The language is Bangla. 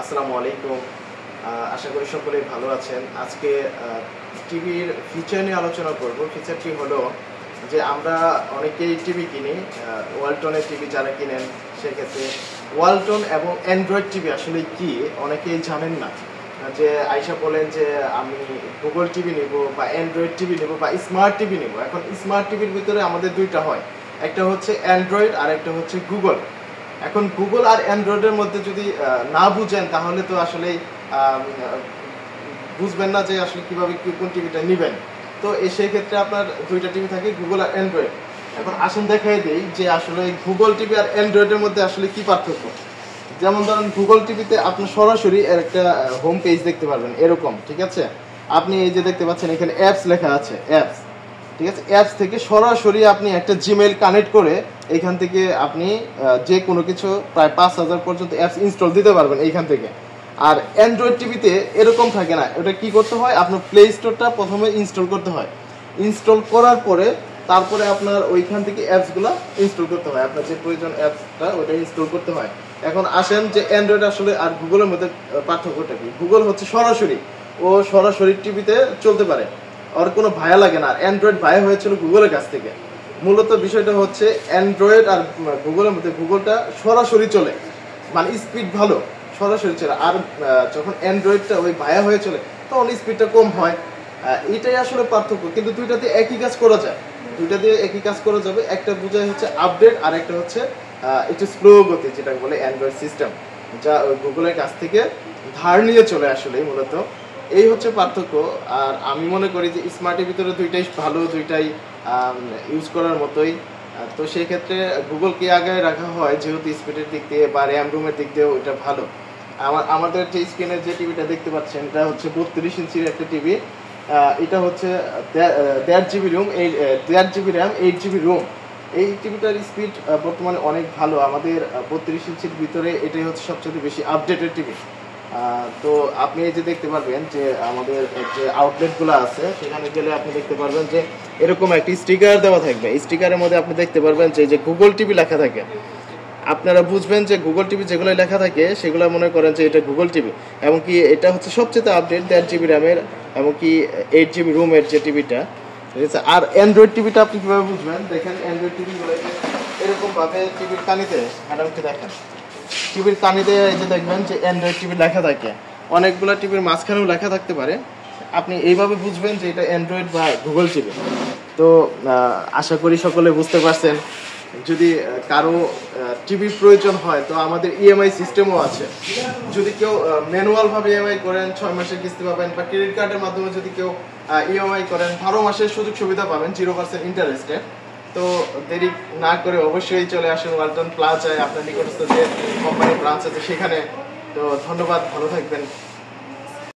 আসসালামু আলাইকুম। আশা করি সকলেই ভালো আছেন। আজকে টিভির ফিচার নিয়ে আলোচনা করব। ফিচারটি হলো যে আমরা অনেকেই টিভি কিনি, ওয়ালটনের টিভি যারা কিনেন সেক্ষেত্রে ওয়ালটন এবং অ্যান্ড্রয়েড টিভি আসলে কি অনেকেই জানেন না। যে আইসা বলেন যে আমি গুগল টিভি নেব বা অ্যান্ড্রয়েড টিভি নেব বা স্মার্ট টিভি নেব। এখন স্মার্ট টিভির ভিতরে আমাদের দুইটা হয়, একটা হচ্ছে অ্যান্ড্রয়েড আর একটা হচ্ছে গুগল। এখন গুগল আর অ্যান্ড্রয়েডের মধ্যে যদি না বুঝেন তাহলে তো আসলে বুঝবেন না যে আসলে কিভাবে কোন টিভিটা নেবেন। তো সেই ক্ষেত্রে আপনার দুইটা টিভি থাকে, গুগল আর অ্যান্ড্রয়েড। এখন আসুন দেখাই দেই যে আসলে গুগল টিভি আর অ্যান্ড্রয়েডের মধ্যে আসলে কি পার্থক্য। যেমন ধরেন গুগল টিভিতে আপনি সরাসরি একটা হোম পেজ দেখতে পারবেন এরকম, ঠিক আছে। আপনি এই যে দেখতে পাচ্ছেন এখানে অ্যাপস লেখা আছে, অ্যাপস, ঠিক আছে। অ্যাপস থেকে সরাসরি আপনি একটা জিমেইল কানেক্ট করে এইখান থেকে আপনি যে কোনো কিছু প্রায় 5000 পর্যন্ত অ্যাপস ইনস্টল দিতে পারবেন এইখান থেকে। আর অ্যান্ড্রয়েড টিভিতে এরকম থাকে না। ওটা কি করতে হয়, আপনার প্লে স্টোরটা প্রথমে ইনস্টল করতে হয়। ইনস্টল করার পরে তারপরে আপনার ওইখান থেকে অ্যাপসগুলো ইনস্টল করতে হয়, আপনার যে প্রয়োজন অ্যাপসটা ওটা ইনস্টল করতে হয়। এখন আসেন যে অ্যান্ড্রয়েড আসলে আর গুগলের মধ্যে পার্থক্যটা কি। গুগল হচ্ছে সরাসরি, ও সরাসরি টিভিতে চলতে পারে, আর কোনো ভায়া লাগে না। আর অ্যান্ড্রয়েড ভায়া হয়েছিল গুগলের কাছ থেকে। মূলত বিষয়টা হচ্ছে অ্যান্ড্রয়েড আর গুগলের মধ্যে গুগলটা সরাসরি চলে, মানে স্পিড ভালো, সরাসরি চলে। আর যখন অ্যান্ড্রয়েডটা ওই ভায়া হয়ে চলে তখন স্পিডটা কম হয়। এটাই আসলে পার্থক্য, কিন্তু দুইটাতে একই কাজ করা যায়, দুইটা দিয়ে একই কাজ করা যাবে। একটা বোঝায় হচ্ছে আপডেট, আর একটা হচ্ছে একটু স্লো গতি, যেটা বলে অ্যান্ড্রয়েড সিস্টেম, যা ওই গুগলের কাছ থেকে ধার নিয়ে চলে আসলে মূলত। এই হচ্ছে পার্থক্য। আর আমি মনে করি যে স্মার্টের ভিতরে দুইটাই ভালো, দুইটাই ইউজ করার মতোই। তো সেই ক্ষেত্রে গুগলকে আগে রাখা হয়, যেহেতু স্পিডের দিক দিয়ে বা র্যাম রুমের দিক দিয়েও এটা ভালো। আমাদের যে স্ক্রিনের যে টিভিটা দেখতে পাচ্ছেন এটা হচ্ছে 32 ইঞ্চির একটা টিভি। এটা হচ্ছে 1.5 GB ROM, 1.5 GB RAM, 8 GB ROM. এই টিভিটার স্পিড বর্তমানে অনেক ভালো। আমাদের 32 ইঞ্চির ভিতরে এটাই হচ্ছে সবচেয়ে বেশি আপডেটেড টিভি। তো আপনি এই যে দেখতে পারবেন যে আমাদের যে আউটলেটগুলো আছে সেখানে গেলে আপনি দেখতে পারবেন যে এরকম একটি স্টিকার দেওয়া থাকবে। স্টিকারের মধ্যে আপনি দেখতে পারবেন যে গুগল টিভি লেখা থাকে। আপনারা বুঝবেন যে গুগল টিভি যেগুলো লেখা থাকে সেগুলো মনে করেন যে এটা গুগল টিভি, এবং কি এটা হচ্ছে সবচেয়ে আপডেট 1.5 জিবি র্যামের এবং কি 8 জিবি রুমের যে টিভিটা, ঠিক আছে। আর অ্যান্ড্রয়েড টিভিটা আপনি কিভাবে বুঝবেন, দেখেন অ্যান্ড্রয়েড টিভিগুলো এরকম ভাবে টিভির কানিতে, ম্যাডামকে দেখেন টিভির কানিতে এই যে দেখবেন যে অ্যান্ড্রয়েড টিভি লেখা থাকে। অনেকগুলো টিভির মাঝখানেও লেখা থাকতে পারে। আপনি এইভাবে বুঝবেন যে এটা অ্যান্ড্রয়েড বা গুগল টিভি। তো আশা করি সকলে বুঝতে পারছেন। যদি কারো টিভির প্রয়োজন হয় তো আমাদের ইএমআই সিস্টেমও আছে। যদি কেউ ম্যানুয়াল ভাবে ইএমআই করেন 6 মাসের কিস্তি পাবেন, বা ক্রেডিট কার্ডের মাধ্যমে যদি কেউ ইএমআই করেন 12 মাসের সুযোগ সুবিধা পাবেন 0% ইন্টারেস্টে। তো দেরি না করে অবশ্যই চলে আসুন ওয়ালটন প্লাজায়, আপনার নিকটস্থ যে কোম্পানির ব্রাঞ্চ আছে সেখানে। তো ধন্যবাদ, ভালো থাকবেন।